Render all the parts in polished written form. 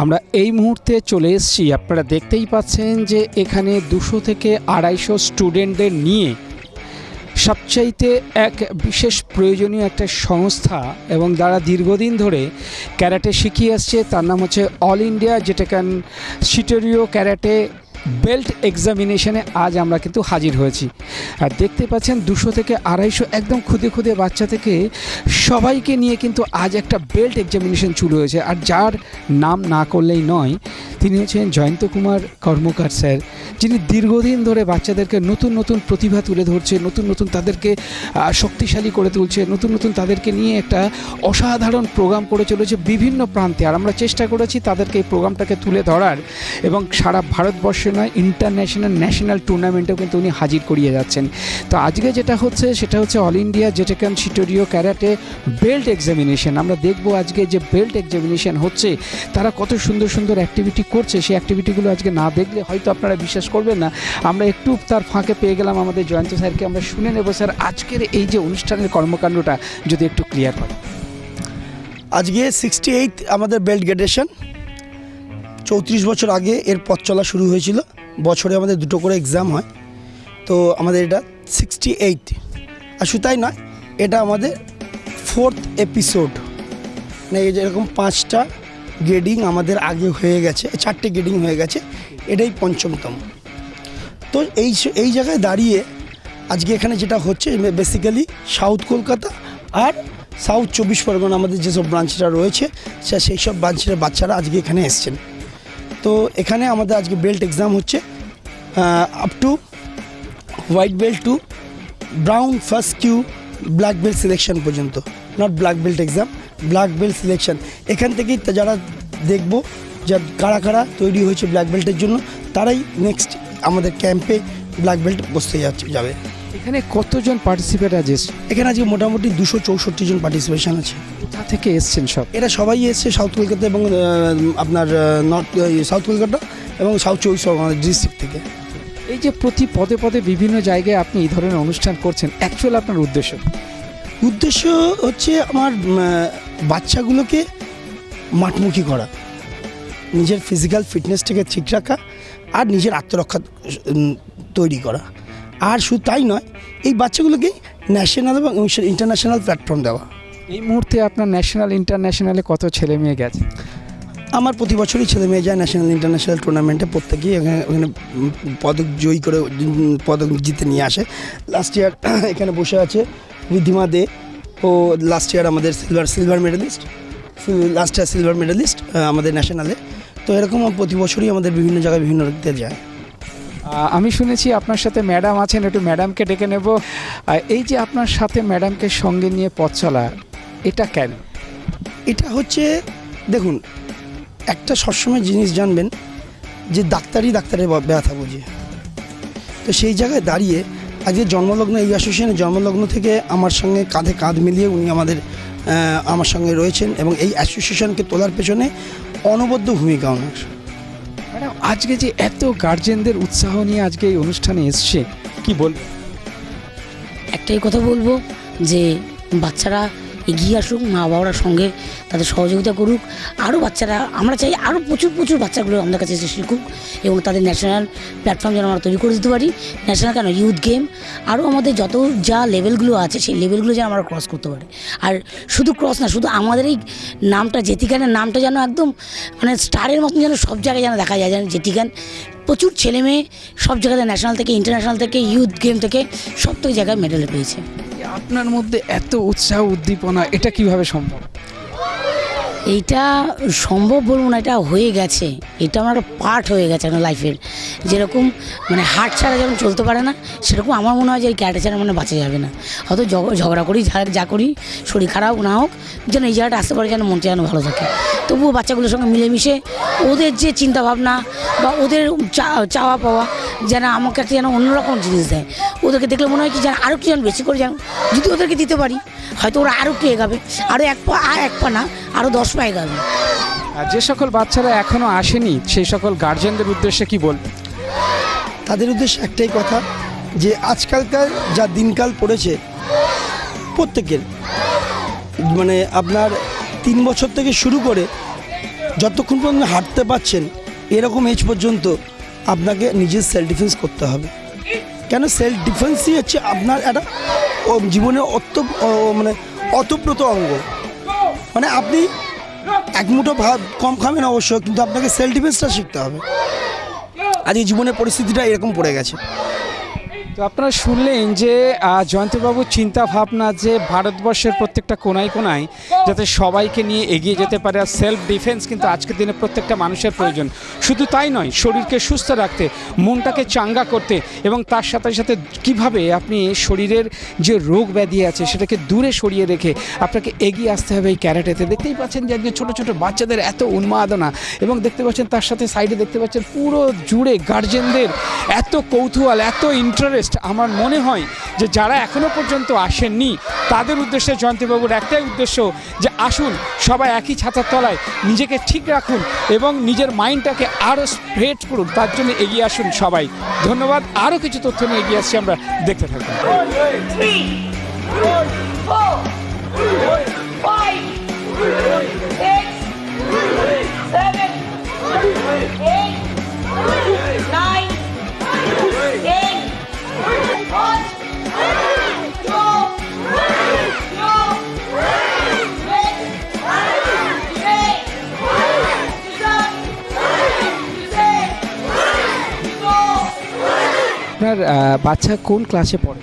আমরা এই মুহূর্তে চলে এসেছি, আপনারা দেখতেই পাচ্ছেন যে এখানে 200 থেকে 250 স্টুডেন্টদের নিয়ে সবচাইতে এক বিশেষ প্রয়োজনীয় একটা সংস্থা এবং যারা দীর্ঘদিন ধরে ক্যারাটে শিখিয়ে আসছে, তার নাম হচ্ছে অল ইন্ডিয়া জেটেকান শিটোরিও ক্যারাটে বেল্ট এক্সামিনেশনে আজ আমরা কিন্তু হাজির হয়েছি। আর দেখতে পাচ্ছেন 200 থেকে 250 একদম খুদে খুদে বাচ্চা থেকে সবাইকে নিয়ে কিন্তু আজ একটা বেল্ট এক্সামিনেশন শুরু হয়েছে। আর যার নাম না করলেই নয়, তিনি হচ্ছেন জয়ন্ত কুমার কর্মকার স্যার, যিনি দীর্ঘদিন ধরে বাচ্চাদেরকে নতুন নতুন প্রতিভা তুলে ধরছে, নতুন নতুন তাদেরকে শক্তিশালী করে তুলছে, নতুন নতুন তাদেরকে নিয়ে একটা অসাধারণ প্রোগ্রাম করে চলেছে বিভিন্ন প্রান্তে। আর আমরা চেষ্টা করেছি তাদেরকে এই প্রোগ্রামটাকে তুলে ধরার, এবং সারা ভারতবর্ষে নয়, ইন্টারন্যাশনাল ন্যাশনাল টুর্নামেন্টেও কিন্তু উনি হাজির করিয়ে যাচ্ছেন। তো আজকে যেটা হচ্ছে সেটা হচ্ছে অল ইন্ডিয়া জেটেকান শিটোরিও ক্যারাটে বেল্ট এক্সামিনেশন। আমরা দেখবো আজকে যে বেল্ট এক্সামিনেশন হচ্ছে, তারা কত সুন্দর সুন্দর অ্যাক্টিভিটি করছে। সেই অ্যাক্টিভিটিগুলো আজকে না দেখলে হয়তো আপনারা বিশ্বাস করবেন না। আমরা একটু তার ফাঁকে পেয়ে গেলাম আমাদের জয়ন্ত স্যারকে, আমরা শুনে নেব স্যার আজকের এই যে অনুষ্ঠানের কর্মকাণ্ডটা যদি একটু ক্লিয়ার করেন। আজকে 68 আমাদের বেল্ট গ্রেডেশন। 34 বছর আগে এর পথ চলা শুরু হয়েছিল। বছরে আমাদের 2টো করে এক্সাম হয়। তো আমাদের এটা 68, আর শুধু তাই নয়, এটা আমাদের 4th এপিসোড। মানে যেরকম 5টা গ্রেডিং আমাদের আগে হয়ে গেছে, 4টে গ্রেডিং হয়ে গেছে, এটাই 5মতম। তো এই জায়গায় দাঁড়িয়ে আজকে এখানে যেটা হচ্ছে, বেসিক্যালি সাউথ কলকাতা আর সাউথ 24 পরগনা আমাদের যেসব ব্রাঞ্চরা রয়েছে, সেই সব ব্রাঞ্চের বাচ্চারা আজকে এখানে এসছেন। তো এখানে আমাদের আজকে বেল্ট এক্সাম হচ্ছে up to white belt to brown first kyu black belt selection পর্যন্ত। Not black belt exam, black belt selection. এখান থেকেই যারা দেখব যা কারা কারা তৈরি হয়েছে ব্ল্যাক বেল্টের জন্য, তারাই নেক্সট আমাদের ক্যাম্পে ব্ল্যাক বেল্ট বসতে যাবে। এখানে কতজন পার্টিসিপেট আছে? এখানে আজকে মোটামুটি 264 জন পার্টিসিপেশন আছে। কোথা থেকে এসছেন সব? এরা সবাই এসছে সাউথ কলকাতা এবং আপনার সাউথ কলকাতা এবং সাউথ 24 পরগনা ডিস্ট্রিক্ট থেকে। এই যে প্রতি পদে পদে বিভিন্ন জায়গায় আপনি এই ধরনের অনুষ্ঠান করছেন, অ্যাকচুয়াল আপনার উদ্দেশ্য হচ্ছে আমার বাচ্চাগুলোকে মাঠমুখী করা, নিজের ফিজিক্যাল ফিটনেসটাকে ঠিক রাখা, আর নিজের আত্মরক্ষা তৈরি করা। আর শুধু তাই নয়, এই বাচ্চাগুলোকে ন্যাশনাল এবং ইন্টারন্যাশনাল প্ল্যাটফর্ম দেওয়া। এই মুহূর্তে আপনার ন্যাশনাল ইন্টারন্যাশনালে কত ছেলে মেয়ে গেছে? আমার প্রতি বছরই ছেলে মেয়ে যায় ন্যাশনাল ইন্টারন্যাশনাল টুর্নামেন্টে, প্রত্যেকেই ওখানে পদক জয়ী করে পদক জিতে নিয়ে আসে। লাস্ট ইয়ার এখানে বসে আছে রিদ্ধিমা দে, ও লাস্ট ইয়ার আমাদের silver medalist, last year silver medalist আমাদের ন্যাশনালে। তো এরকম প্রতি বছরই আমাদের বিভিন্ন জায়গায় বিভিন্ন দিতে যায়। আমি শুনেছি আপনার সাথে ম্যাডাম আছেন, একটু ম্যাডামকে ডেকে নেব। এই যে আপনার সাথে ম্যাডামকে সঙ্গে নিয়ে পথ চলা, এটা কেন? এটা হচ্ছে, দেখুন, একটা সবসময় জিনিস জানবেন যে ডাক্তারের ব্যথা বোঝে। তো সেই জায়গায় দাঁড়িয়ে আজকে জন্মলগ্ন, এই অ্যাসোসিয়েশনের জন্মলগ্ন থেকে আমার সঙ্গে কাঁধে কাঁধ মিলিয়ে উনি আমার সঙ্গে রয়েছেন, এবং এই অ্যাসোসিয়েশনকে তোলার পেছনে অনবদ্য ভূমিকা ওনার। ম্যাডাম, আজকে যে এত গার্জেনদের উৎসাহ নিয়ে আজকে এই অনুষ্ঠানে এসছে, কি বলবো? একটাই কথা বলবো যে বাচ্চারা এগিয়ে আসুক, মা বাবারা সঙ্গে তাদের সহযোগিতা করুক। আরও বাচ্চারা, আমরা চাই আরও প্রচুর বাচ্চাগুলো আমাদের কাছে এসে শিখুক, এবং তাদের ন্যাশনাল প্ল্যাটফর্ম যেন আমরা তৈরি করে দিতে পারি। ন্যাশনাল কেন, ইউথ গেম, আরও আমাদের যত যা লেভেলগুলো আছে সেই লেভেলগুলো যেন আমরা ক্রস করতে পারি। আর শুধু ক্রস না, শুধু আমাদের এই নামটা, জেতিকানের নামটা যেন একদম মানে স্টারের মতন যেন সব জায়গায় যেন দেখা যায়, যেন জেতিকান। প্রচুর ছেলে মেয়ে সব জায়গাতে, ন্যাশনাল থেকে, ইন্টারন্যাশনাল থেকে, ইউথ গেম থেকে, সব থেকে জায়গায় মেডেল পেয়েছে। আপনার মধ্যে এত উৎসাহ উদ্দীপনা, এটা কিভাবে সম্ভব? এইটা সম্ভব বলবো না, এটা হয়ে গেছে, এটা আমার একটা পার্ট হয়ে গেছে আমার লাইফের। যেরকম মানে হার্ট ছাড়া যেমন চলতে পারে না, সেরকম আমার মনে হয় যে এই ক্যারেটে ছাড়া মানে বাঁচা যাবে না। হয়তো ঝগড়া করি, যা করি, শরীর খারাপ না হোক, যেন এই জায়গাটা আসতে পারে, যেন মনটা যেন ভালো থাকে। তবুও বাচ্চাগুলোর সঙ্গে মিলেমিশে ওদের যে চিন্তাভাবনা বা ওদের চাওয়া পাওয়া যেন আমাকে একটা যেন অন্যরকম জিনিস দেয়। ওদেরকে দেখলে মনে হয় কি যেন আরও একটু যেন বেশি করে, যেন যদি ওদেরকে দিতে পারি, হয়তো ওরা আরও একটু এগাবে, আরও এক পা না, আরও 10 পা এগাবে। আর যে সকল বাচ্চারা এখনও আসেনি, সেই সকল গার্জেনদের উদ্দেশ্যে কি বলবেন? তাদের উদ্দেশ্যে একটাই কথা যে আজকালকার যা দিনকাল পড়েছে প্রত্যেকের, মানে আপনার 3 বছর থেকে শুরু করে যতক্ষণ পর্যন্ত হাঁটতে পারছেন এরকম এজ পর্যন্ত আপনাকে নিজের সেলফ ডিফেন্স করতে হবে। কেন সেলফ ডিফেন্সই হচ্ছে আপনার একটা জীবনের মানে অতপ্রত অঙ্গ। মানে আপনি এক মুঠো ভাত কম খাবেন অবশ্য, কিন্তু আপনাকে সেলফ ডিফেন্সটা শিখতে হবে। আজকে জীবনের পরিস্থিতিটা এরকম পড়ে গেছে। তো আপনারা শুনলেন যে জয়ন্তবাবুর চিন্তা ভাবনা যে ভারতবর্ষের প্রত্যেকটা কোনায় কোনায় যাতে সবাইকে নিয়ে এগিয়ে যেতে পারে, আর সেলফ ডিফেন্স কিন্তু আজকের দিনে প্রত্যেকটা মানুষের প্রয়োজন। শুধু তাই নয়, শরীরকে সুস্থ রাখতে, মনটাকে চাঙ্গা করতে, এবং তার সাথে সাথে কিভাবে আপনি শরীরের যে রোগ ব্যাধি আছে সেটাকে দূরে সরিয়ে রেখে আপনাকে এগিয়ে আসতে হবে এই ক্যারাটেতে। দেখতেই পাচ্ছেন যে আজকে ছোটো ছোটো বাচ্চাদের এত উন্মাদনা, এবং দেখতে পাচ্ছেন তার সাথে সাইডে দেখতে পাচ্ছেন পুরো জুড়ে গার্জেনদের এত কৌতূহল, এত ইন্টারেস্ট। আমার মনে হয় যে যারা এখনও পর্যন্ত আসেননি তাদের উদ্দেশ্যে জয়ন্তবাবুর একটাই উদ্দেশ্য যে আসুন সবাই একই ছাতার তলায় নিজেকে ঠিক রাখুন এবং নিজের মাইন্ডটাকে আরও স্প্রেড করুন, তার জন্য এগিয়ে আসুন সবাই। ধন্যবাদ। আরও কিছু তথ্য নিয়ে এগিয়ে আসছি, আমরা দেখতে থাকবো। 3, 4, 5, 6, 7, 8, 9, 10, 1, 2, আপনার বাচ্চা কোন ক্লাসে পড়ে?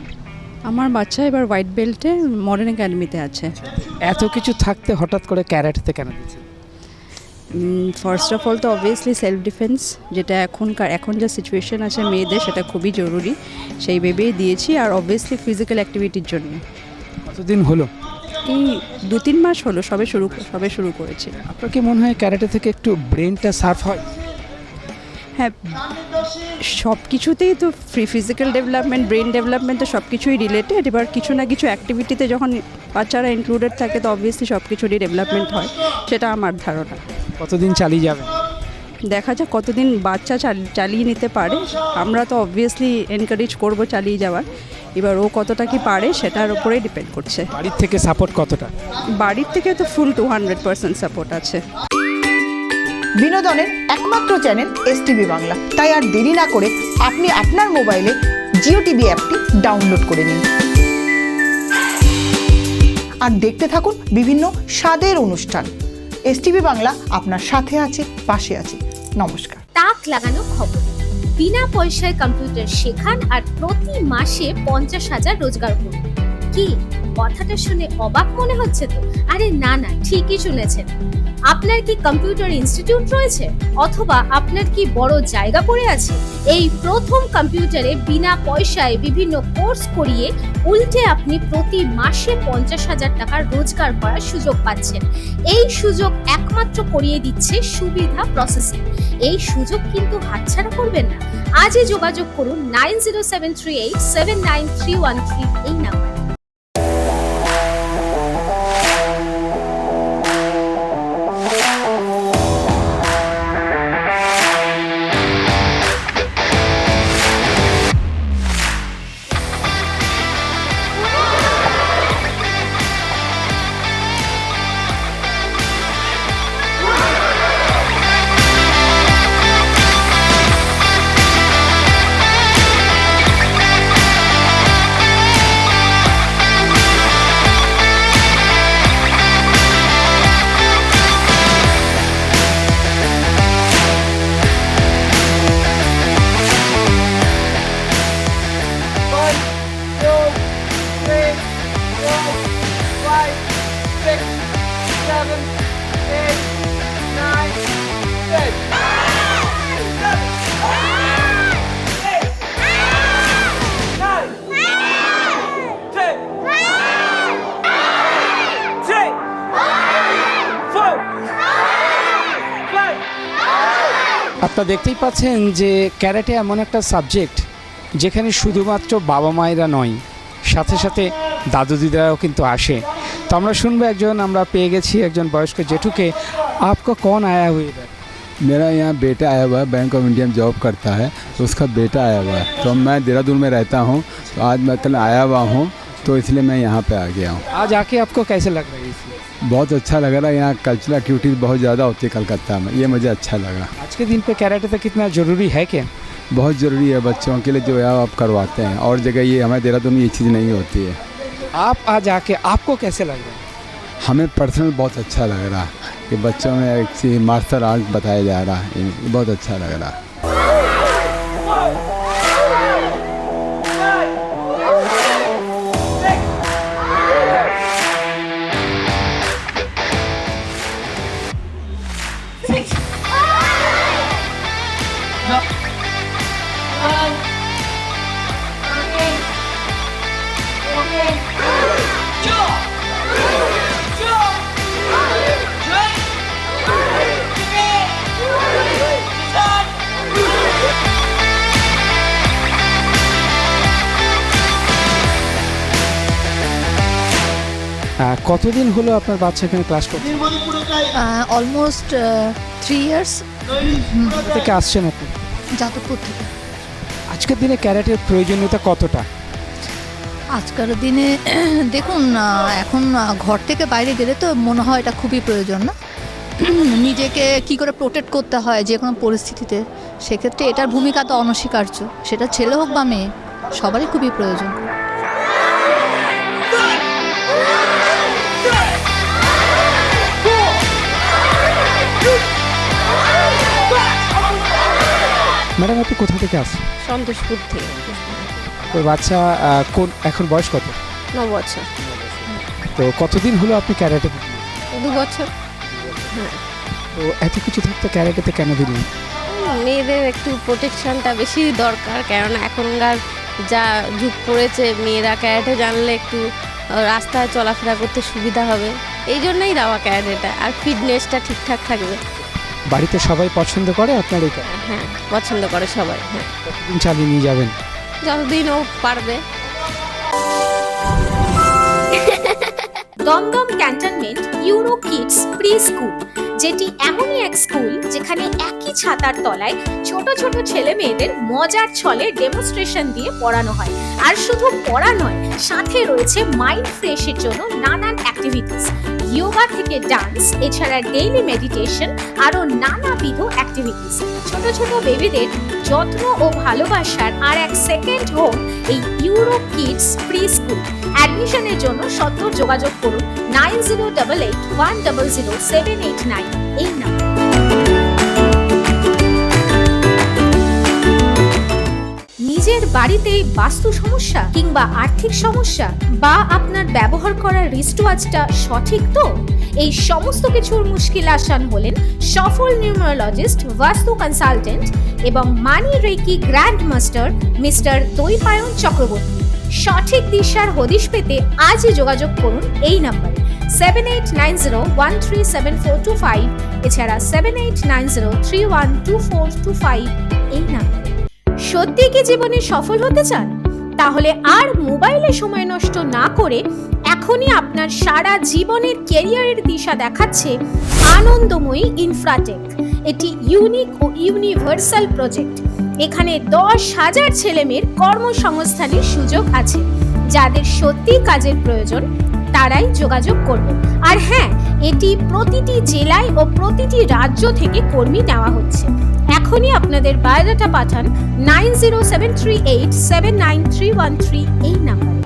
আমার বাচ্চা এবার হোয়াইট বেল্টে মডার্ন একাডেমিতে আছে। এত কিছু থাকতে হঠাৎ করে ক্যারাটেতে কেন দিচ্ছে? ফার্স্ট অফ অল তো অবভিয়াসলি সেলফ ডিফেন্স, যেটা এখন যা সিচুয়েশন আছে মেয়েদের, সেটা খুবই জরুরি, সেই ভেবেই দিয়েছি। আর অবভিয়াসলি ফিজিক্যাল অ্যাক্টিভিটির জন্য। কতদিন হলো? এই 2-3 মাস হলো, সবে শুরু করেছি। আপনার কি মনে হয় ক্যারাটে থেকে একটু ব্রেনটা শার্প হয়? হ্যাঁ, সব কিছুতেই তো ফিজিক্যাল ডেভেলপমেন্ট, ব্রেন ডেভেলপমেন্ট তো সব কিছুই রিলেটেড। এবার কিছু না কিছু অ্যাক্টিভিটিতে যখন বাচ্চারা ইনক্লুডেড থাকে তো অবভিয়াসলি সব কিছুরই ডেভেলপমেন্ট হয়, সেটা আমার ধারণা। কতদিন চালিয়ে যাবেন? দেখা যাক কতদিন বাচ্চা চালিয়ে নিতে পারে। আমরা তো অবভিয়াসলি এনকারেজ করব চালিয়ে যাওয়ার। এবার ও কতটা কি পারে সেটার উপরেই ডিপেন্ড করছে। বাড়ির থেকে সাপোর্ট কতটা? বাড়ির থেকে তো ফুল 200% সাপোর্ট আছে। বিনোদনের একমাত্র চ্যানেল এসটিভি বাংলা। তাই আর দেরি না করে আপনি আপনার মোবাইলে জিও টিভি অ্যাপটি ডাউনলোড করে নিন আর দেখতে থাকুন বিভিন্ন স্বাদের অনুষ্ঠান। এসটিভি বাংলা আপনার সাথে আছে, পাশে আছে। নমস্কার। তাক লাগানো খবর, বিনা পয়সায় কম্পিউটার শেখান আর প্রতি মাসে 50,000 রোজগার করুন। কি কথাটা শুনে অবাক মনে হচ্ছে তো? আরে না, ঠিকই শুনেছেন। আপনার কি কম্পিউটার ইনস্টিটিউট রয়েছে, অথবা আপনার কি বড় জায়গা পড়ে আছে? এই প্রথম কম্পিউটারে বিনা পয়সায় বিভিন্ন কোর্স করিয়ে উল্টে আপনি প্রতি মাসে 50,000 টাকা রোজগার করার সুযোগ পাচ্ছেন। এই সুযোগ একমাত্র করিয়ে দিচ্ছে সুবিধা প্রসেসিং। এই সুযোগ কিন্তু হাতছাড়া করবেন না। আজই যোগাযোগ করুন 9073879313 এই নাম্বার। আপনারা দেখতেই পাচ্ছেন যে ক্যারাটে এমন একটা সাবজেক্ট যেখানে শুধুমাত্র বাবা মায়েরা নয়, সাথে সাথে দাদু দিদারাও কিন্তু আসে। তো আমরা শুনবো আমরা পেয়ে গেছি একজন বয়স্ক জেঠুকে। आपका कौन आया हुआ इधर? मेरा यहाँ बेटा आया हुआ है, बैंक ऑफ इंडिया में जॉब करता है, तो उसका बेटा आया हुआ है। तो मैं देहरादून में रहता हूँ, तो आज मैं कल आया हुआ हूँ, तो इसलिए मैं यहाँ पे आ गया हूँ। आज आके आपको कैसे लग रहा है इसमें? बहुत अच्छा लग रहा है। यहाँ कल्चरल एक्टिविटीज़ बहुत ज़्यादा होती है कलकत्ता में, ये मुझे अच्छा लगा। आज के दिन पे कैरेटे तो कितना ज़रूरी है क्या? बहुत ज़रूरी है बच्चों के लिए, जो है आप करवाते हैं, और जगह ये हमारे देहरादून में ये चीज़ नहीं होती है। आप आज आके आपको कैसे लग रहा है? हमें पर्सनल बहुत अच्छा लग रहा है कि बच्चों में एक चीज़ मार्शल आर्ट बताया जा रहा है, ये बहुत अच्छा लग रहा है। কতদিন হলো আপনার বাচ্চা এখানে ক্লাস করছে? অলমোস্ট 3 ইয়ার্স কোথা থেকে আসছেন আপনি? যাদবপুর থেকে। আজকের দিনে ক্যারেটের প্রয়োজনীয়তা কতটা? আজকের দিনে দেখুন এখন ঘর থেকে বাইরে গেলে তো মনে হয় এটা খুবই প্রয়োজন না, নিজেকে কি করে প্রোটেক্ট করতে হয় যে কোনো পরিস্থিতিতে, সেক্ষেত্রে এটার ভূমিকা তো অনস্বীকার্য, সেটা ছেলে হোক বা মেয়ে, সবারই খুবই প্রয়োজন। ম্যাডাম আপনি কোথা থেকে আসছেন? সন্তোষপুর থেকে। ওই বাচ্চা কোন এখন বয়স কত? 9 বছর। তো কতদিন হলো আপনি ক্যারেটে? 2 বছর। তো এত কিছু থাকতে ক্যারেটেতে কেন দিলেন? মেয়েদের একটু প্রোটেকশনটা বেশি দরকার, কেননা এখনকার যা যুগ পড়েছে, মেয়েরা ক্যারেটে জানলে একটু রাস্তায় চলাফেরা করতে সুবিধা হবে, এই জন্যই দেওয়া ক্যারেটেটা, আর ফিটনেসটা ঠিকঠাক থাকবে। বাড়িতে সবাই পছন্দ করে আপনার এই ক্যারেট? হ্যাঁ, পছন্দ করে সবাই। হ্যাঁ, কতদিন চালিয়ে নিয়ে যাবেন? যতদিন ও পারবে। Dum Dum cantonment Euro Kids pre school, যেটি এমনই এক স্কুল যেখানে একই ছাতার তলায় ছোট ছোট ছেলে মেয়েদের মজার ছলে ডেমনস্ট্রেশন দিয়ে পড়ানো হয়। আর শুধু পড়া নয়, সাথে রয়েছে মাইন্ড ফ্রেশের জন্য নানান অ্যাক্টিভিটিস, যোগা থেকে ডান্স, এছাড়া ডেইলি মেডিটেশন, আরও নানাবিধ অ্যাক্টিভিটিস। ছোট ছোট বেবিদের যত্ন ও ভালোবাসার আর এক সেকেন্ড হোম এই ইউরো কিডস প্রি স্কুল। অ্যাডমিশনের জন্য সত্ত্বর যোগাযোগ করুন 9088100789 এই নাম্বার। নিজের বাড়িতে বাস্তু সমস্যা কিংবা আর্থিক সমস্যা, বা আপনার ব্যবহার করা রিস্টওয়াচটা সঠিক তো? এই সমস্ত কিছুর মুশকিল আসান হলেন সফল নিউমারোলজিস্ট, বাস্তু কনসালটেন্ট এবং money reiki grand master mister Dwaipayan Chakraborty. সঠিক দিশার হদিশ পেতে আজই যোগাযোগ করুন এই নাম্বারে 7890137425, এছাড়া 7890312425 এই নাম্বারে। সত্যি কি জীবনে সফল হতে চান? তাহলে আর মোবাইলে সময় নষ্ট না করে এখনই আপনার সারা জীবনের ক্যারিয়ারের দিশা দেখাচ্ছে আনন্দময়ী ইনফ্রাটেক। এটি ইউনিক ও ইউনিভার্সাল প্রজেক্ট। এখানে 10,000 ছেলেমেয়ের কর্মসংস্থানের সুযোগ আছে। যাদের সত্যি কাজের প্রয়োজন তারাই যোগাযোগ করবেন। আর হ্যাঁ, এটি প্রতিটি জেলায় ও প্রতিটি রাজ্য থেকে কর্মী নেওয়া হচ্ছে। এখনই আপনাদের বায়োডাটা পাঠান 9073879313 এই নাম্বারে।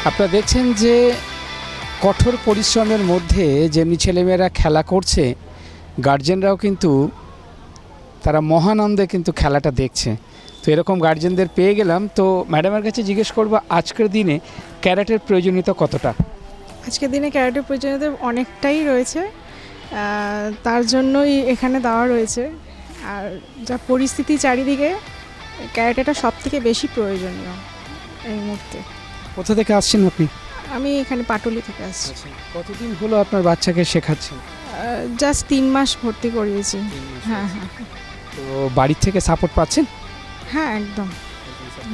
আপনারা দেখছেন যে কঠোর পরিশ্রমের মধ্যে যেমনি ছেলেমেয়েরা খেলা করছে, গার্জেনরাও কিন্তু তারা মহানন্দে কিন্তু খেলাটা দেখছে। তো এরকম গার্জেনদের পেয়ে গেলাম। তো ম্যাডামের কাছে জিজ্ঞেস করবো আজকের দিনে ক্যারাটের প্রয়োজনীয়তা কতটা? আজকের দিনে ক্যারাটের প্রয়োজনীয়তা অনেকটাই রয়েছে, তার জন্যই এখানে দেওয়া রয়েছে। আর যা পরিস্থিতি চারিদিকে, ক্যারাটেটা সব থেকে বেশি প্রয়োজনীয় এই মুহূর্তে। কোথা থেকে আসছেন আপনি? আমি এখানে পাটুলি থেকে আসছি। কতদিন হলো আপনার বাচ্চাকে শেখাচ্ছেন? জাস্ট 3 মাস ভর্তি করিয়েছি। হ্যাঁ হ্যাঁ। তো বাড়ির থেকে সাপোর্ট পাচ্ছেন? হ্যাঁ একদম।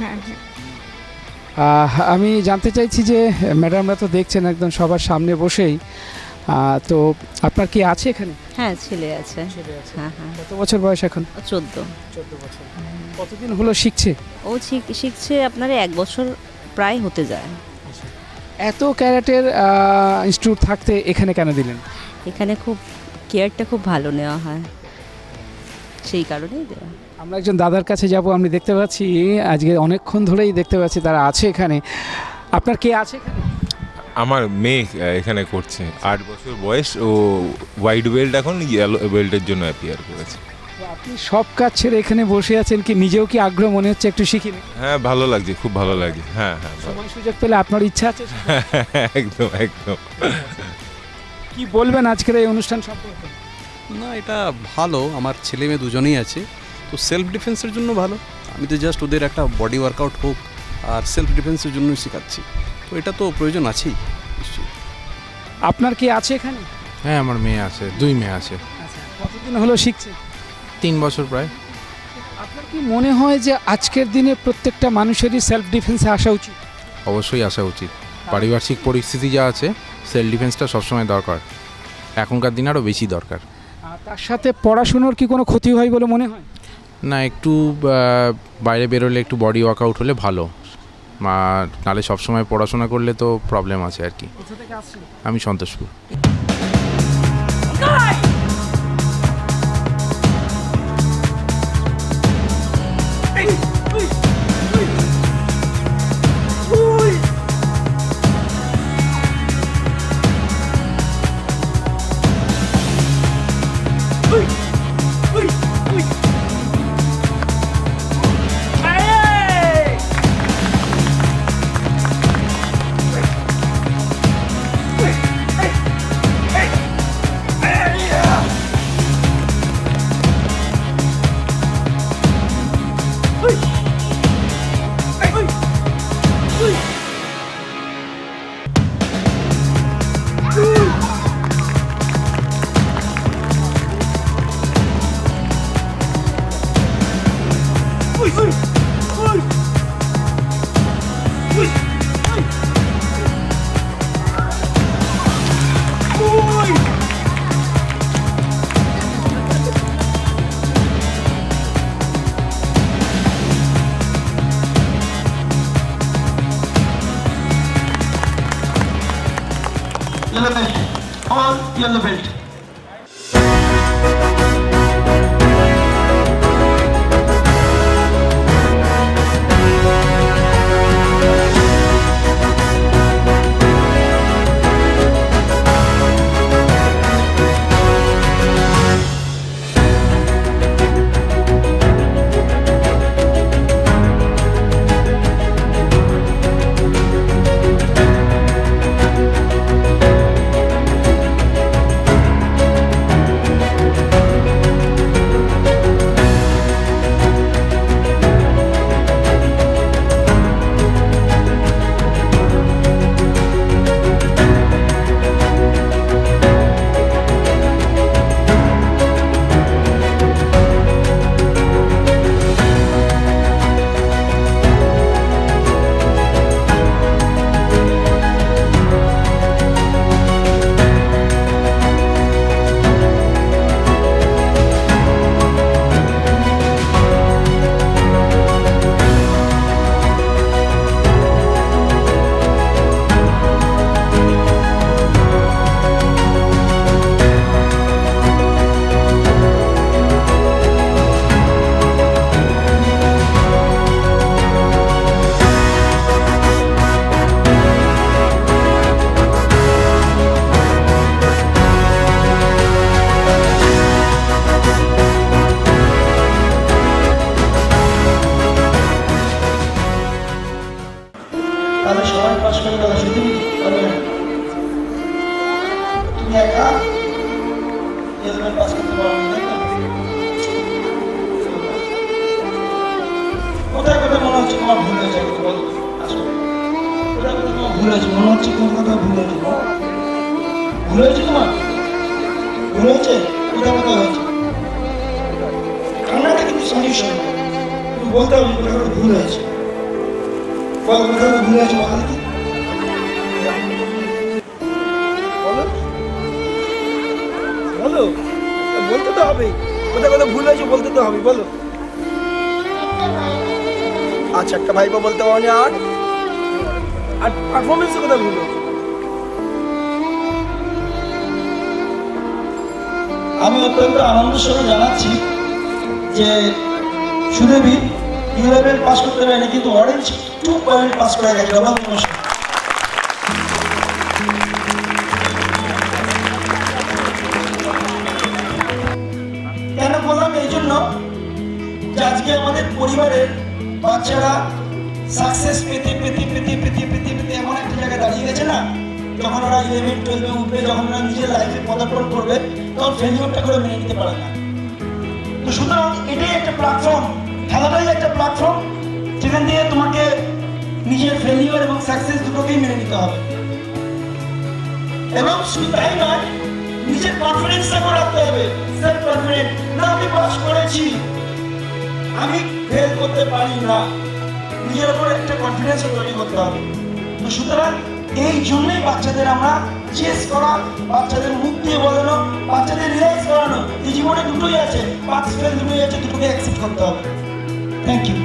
হ্যাঁ হ্যাঁ। আমি জানতে চাইছি যে ম্যাডামরা তো দেখছেন একদম সবার সামনে বসেই, তো আপনার কি আছে এখানে? হ্যাঁ, ছেলে আছে। হ্যাঁ হ্যাঁ, কত বছর বয়স এখন? 14। বছর। কতদিন হলো শিখছে? ও শিখছে আপনার 1 বছর প্রায় হতে যায়। এত ক্যারাটের ইনস্টিটিউট থাকতে এখানে কেন দিলেন? এখানে খুব কেয়ারটা খুব ভালো নেওয়া হয়, সেই কারণেই দেওয়া। আমরা একজন দাদার কাছে যাব। আমি দেখতে পাচ্ছি আজকে অনেকক্ষণ ধরেই দেখতে পাচ্ছি তারা আছে এখানে। আপনার কে আছে এখানে? আমার মেয়ে এখানে করছে, 8 বছর বয়স। ও হোয়াইট বেল্ট, এখন ইয়েলো বেল্টের জন্য অ্যাপিয়ার করেছে। তো আপনি সব কাজ ছেড়ে এখানে বসে আছেন, কি নিজেও কি আগ্রহ মনে হচ্ছে একটু শিখি? হ্যাঁ, ভালো লাগছে, খুব ভালো লাগে। হ্যাঁ হ্যাঁ, সময় সুযোগ পেলে আপনার ইচ্ছা আছে? একদম একদম। কি বলবেন আজকের এই অনুষ্ঠান সম্পর্কে? না, এটা ভালো। আমার ছেলে মেয়ে দুজনেই আছে, তো সেলফ ডিফেন্সের জন্য ভালো। আমি তো জাস্ট ওদের একটা বডি ওয়ার্কআউট হোক আর সেলফ ডিফেন্সের জন্যই শেখাচ্ছি, তো এটা তো প্রয়োজন আছেই নিশ্চয়ই। আপনার কি আছে এখানে? হ্যাঁ, আমার মেয়ে আছে, 2 মেয়ে আছে। কতদিন হলো শিখছে? 3 বছর প্রায়। আপনার কি মনে হয় যে আজকের দিনে প্রত্যেকটা মানুষেরই সেলফ ডিফেন্সে আসা উচিত? অবশ্যই আসা উচিত। পারিপার্শ্বিক পরিস্থিতি যা আছে, সেলফ ডিফেন্সটা সবসময় দরকার, এখনকার দিনে আরও বেশি দরকার। তার সাথে পড়াশুনোর কি কোনো ক্ষতি হয় বলে মনে হয়? না, একটু বাইরে বেরোলে একটু বডি ওয়ার্কআউট হলে ভালো, নাহলে সবসময় পড়াশোনা করলে তো প্রবলেম আছে আর কি। আমি Santoshpur. Yellow belt, all yellow belt. 11 pass করতে পারো না, তাই না? কোথায় কোথায় মনে হচ্ছে তোমার ভুল হয়েছে, একটু বলো আসলে কোথায় কোথায় তোমার ভুল হয়েছে, মনে হচ্ছে কোন কোথায় ভুল হয়েছে, ভুল হয়েছে তোমার, ভুল হয়েছে কোথায় কোথায় হয়েছে? কান্নাটা কিন্তু সলিউশন, তুমি বলতে হবে কোথায় কোথায় ভুল হয়েছে, বলো কোথায় কোথায় ভুল হয়েছে, বলো দেখি, বলো বলো, বলতে তো হবে কোথায় কোথায় ভুল হয়েছে, বলতে তো হবে, বলো। আচ্ছা, একটা ভাইবা বলতে পারো না, আর পারফরমেন্সে কোথায় ভুল হয়েছে? আমি অত্যন্ত আনন্দের সঙ্গে জানাচ্ছি যে সুদেবী 11 পাস করতে পারেনি, কিন্তু অরেঞ্জ 2 পয়েন্ট পাস করে গেছে। কেন বললাম? এই জন্য যে আজকে আমাদের পরিবারের বাচ্চারা সাকসেস পেতে পেতে পেতে পেতে পেতে পেতে এমন একটা জায়গায় দাঁড়িয়ে গেছে না, যখন ওরা 11-12 উঠবে, যখন ওরা নিজের লাইফে পদার্পণ করবে, তখন ফেলিওরটা করে মেনে নিতে পারে না। তো সুতরাং এটাই একটা প্ল্যাটফর্ম, খেলাটাই একটা প্ল্যাটফর্ম, যেখান দিয়ে তোমাকে নিজের ফেলিওর এবং সাকসেস দুটোকেই মেনে নিতে হবে। এবং শুধু তাই নয়, নিজের কনফিডেন্সটাকে রাখতে হবে, সেলফ কনফিডেন্ট, না আমি পাস করেছি, আমি ফেল করতে পারি না, নিজের উপর একটা কনফিডেন্স তৈরি করতে হবে। তো সুতরাং এই জন্যই বাচ্চাদের আমরা চেস করা, বাচ্চাদের মুখ দিয়ে বলানো, বাচ্চাদের রিলাইজ করানো এই জীবনে দুটোই আছে, পাস ফেল দুটোই আছে, দুটোকে অ্যাকসেপ্ট করতে হবে। Thank you.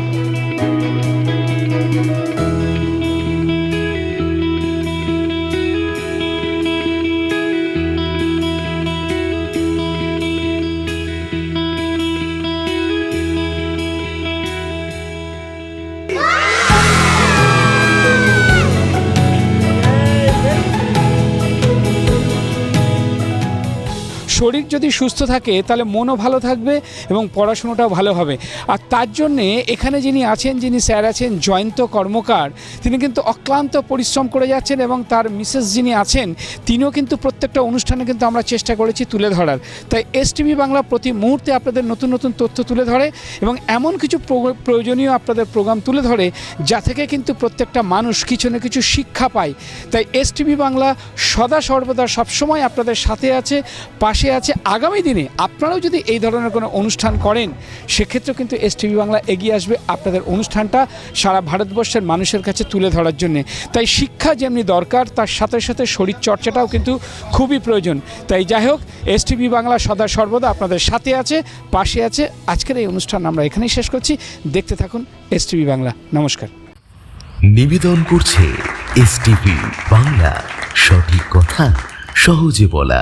শরীর যদি সুস্থ থাকে তাহলে মনও ভালো থাকবে এবং পড়াশুনোটাও ভালো হবে। আর তার জন্যে এখানে যিনি আছেন, যিনি স্যার আছেন জয়ন্ত কর্মকার, তিনি কিন্তু অক্লান্ত পরিশ্রম করে যাচ্ছেন এবং তার মিসেস যিনি আছেন তিনিও কিন্তু প্রত্যেকটা অনুষ্ঠানে কিন্তু আমরা চেষ্টা করেছি তুলে ধরার। তাই এসটিভি বাংলা প্রতি মুহূর্তে আপনাদের নতুন নতুন তথ্য তুলে ধরে এবং এমন কিছু প্রয়োজনীয় আপনাদের প্রোগ্রাম তুলে ধরে যা থেকে কিন্তু প্রত্যেকটা মানুষ কিছু না কিছু শিক্ষা পায়। তাই এসটিভি বাংলা সদা সর্বদা সবসময় আপনাদের সাথে আছে, পাশে আছে। আগামী দিনে আপনারাও যদি এই ধরনের কোনো অনুষ্ঠান করেন সেক্ষেত্রে কিন্তু এসটিভি বাংলা এগিয়ে আসবে আপনাদের অনুষ্ঠানটা সারা ভারতবর্ষের মানুষের কাছে তুলে ধরার জন্যে। তাই শিক্ষা যেমনি দরকার তার সাথে সাথে শরীর চর্চাটাও কিন্তু খুবই প্রয়োজন। তাই যাই হোক, এসটিভি বাংলা সদা সর্বদা আপনাদের সাথে আছে, পাশে আছে। আজকের এই অনুষ্ঠান আমরা এখানেই শেষ করছি। দেখতে থাকুন এসটিভি বাংলা। নমস্কার। নিবেদন করছে এসটিভি বাংলা, সঠিক কথা সহজে বলা।